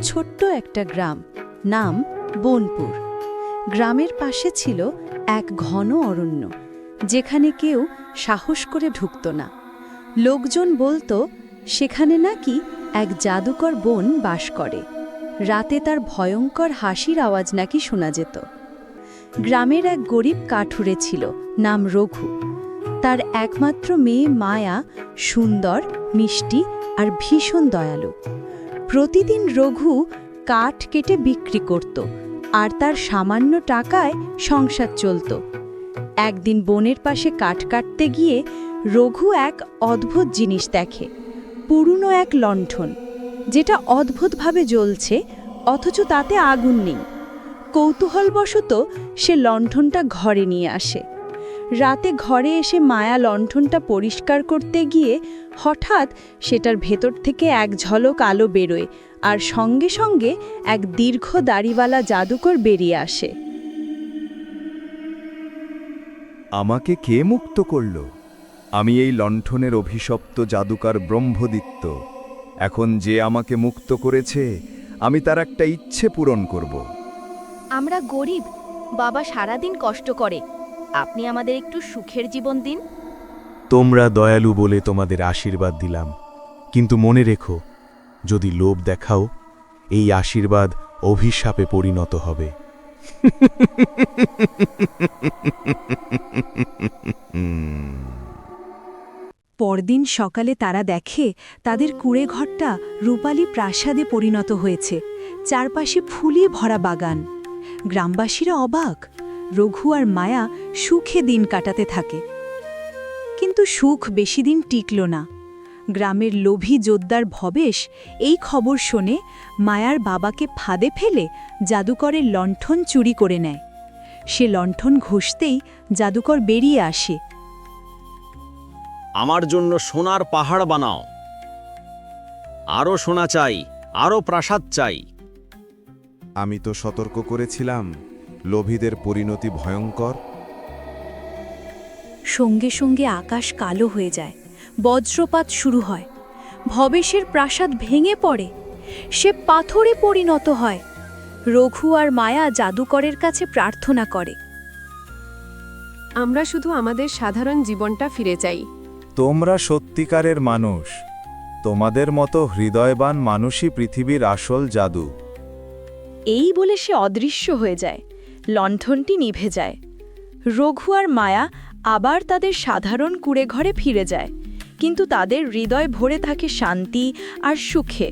ছোট্ট একটা গ্রাম, নাম বনপুর। গ্রামের পাশে ছিল এক ঘন অরণ্য, যেখানে কেউ সাহস করে ঢুকত না। লোকজন বলতো সেখানে নাকি এক জাদুকর বোন বাস করে। রাতে তার ভয়ঙ্কর হাসির আওয়াজ নাকি শোনা যেত। গ্রামের এক গরিব কাঠুরে ছিল, নাম রঘু। তার একমাত্র মেয়ে মায়া সুন্দর, মিষ্টি আর ভীষণ দয়ালু। প্রতিদিন রঘু কাঠ কেটে বিক্রি করত, আর তার সামান্য টাকায় সংসার চলত। একদিন বনের পাশে কাঠ কাটতে গিয়ে রঘু এক অদ্ভুত জিনিস দেখে, পুরনো এক লণ্ঠন, যেটা অদ্ভুতভাবে জ্বলছে অথচ তাতে আগুন নেই। কৌতূহলবশত সে লণ্ঠনটা ঘরে নিয়ে আসে। রাতে ঘরে এসে মায়া লণ্ঠনটা পরিষ্কার করতে গিয়ে হঠাৎ সেটার ভেতর থেকে এক ঝলক আলো বেরোয়, আর সঙ্গে সঙ্গে এক দীর্ঘ দাড়িওয়ালা জাদুকর বেরিয়ে আসে। আমাকে কে মুক্ত করল? আমি এই লণ্ঠনের অভিশপ্ত জাদুকর ব্রহ্মদৈত্য। এখন যে আমাকে মুক্ত করেছে, আমি তার একটা ইচ্ছে পূরণ করব। আমরা গরিব, বাবা সারাদিন কষ্ট করে। আপনি আমাদের একটু সুখের জীবন দিন। তোমরা দয়ালু বলে তোমাদের আশীর্বাদ দিলাম, কিন্তু মনে রেখো, যদি লোভ দেখাও, এই আশীর্বাদ অভিশাপে পরিণত হবে। পরদিন সকালে তারা দেখে তাদের কুঁড়েঘরটা রূপালী প্রাসাদে পরিণত হয়েছে, চারপাশে ফুলে ভরা বাগান। গ্রামবাসীরা অবাক। রঘু আর মায়া সুখে দিন কাটাতে থাকে। কিন্তু সুখ বেশি দিন টিকল না। গ্রামের লোভী যোদ্ধার ভবেশ এই খবর শোনে, মায়ার বাবাকে ফাঁদে ফেলে জাদুকরের লণ্ঠন চুরি করে নেয়। সে লণ্ঠন ঘষতেই জাদুকর বেরিয়ে আসে। আমার জন্য সোনার পাহাড় বানাও, আরও সোনা চাই, আরও প্রাসাদ চাই। আমি তো সতর্ক করেছিলাম, লোভীদের পরিণতি ভয়ঙ্কর। সঙ্গে সঙ্গে আকাশ কালো হয়ে যায়, বজ্রপাত শুরু হয়। ভবেশের প্রাসাদ ভেঙে পড়ে, সে পাথরে পরিণত হয়। রঘু আর মায়া জাদুকরের কাছে প্রার্থনা করে, আমরা শুধু আমাদের সাধারণ জীবনটা ফিরে চাই। তোমরা সত্যিকারের মানুষ। তোমাদের মতো হৃদয়বান মানুষই পৃথিবীর আসল জাদু। এই বলে সে অদৃশ্য হয়ে যায়। লণ্ঠনটি নিভে যায়। রঘু আর মায়া আবার তাদের সাধারণ কুঁড়েঘরে ফিরে যায়, কিন্তু তাদের হৃদয় ভরে থাকে শান্তি আর সুখে।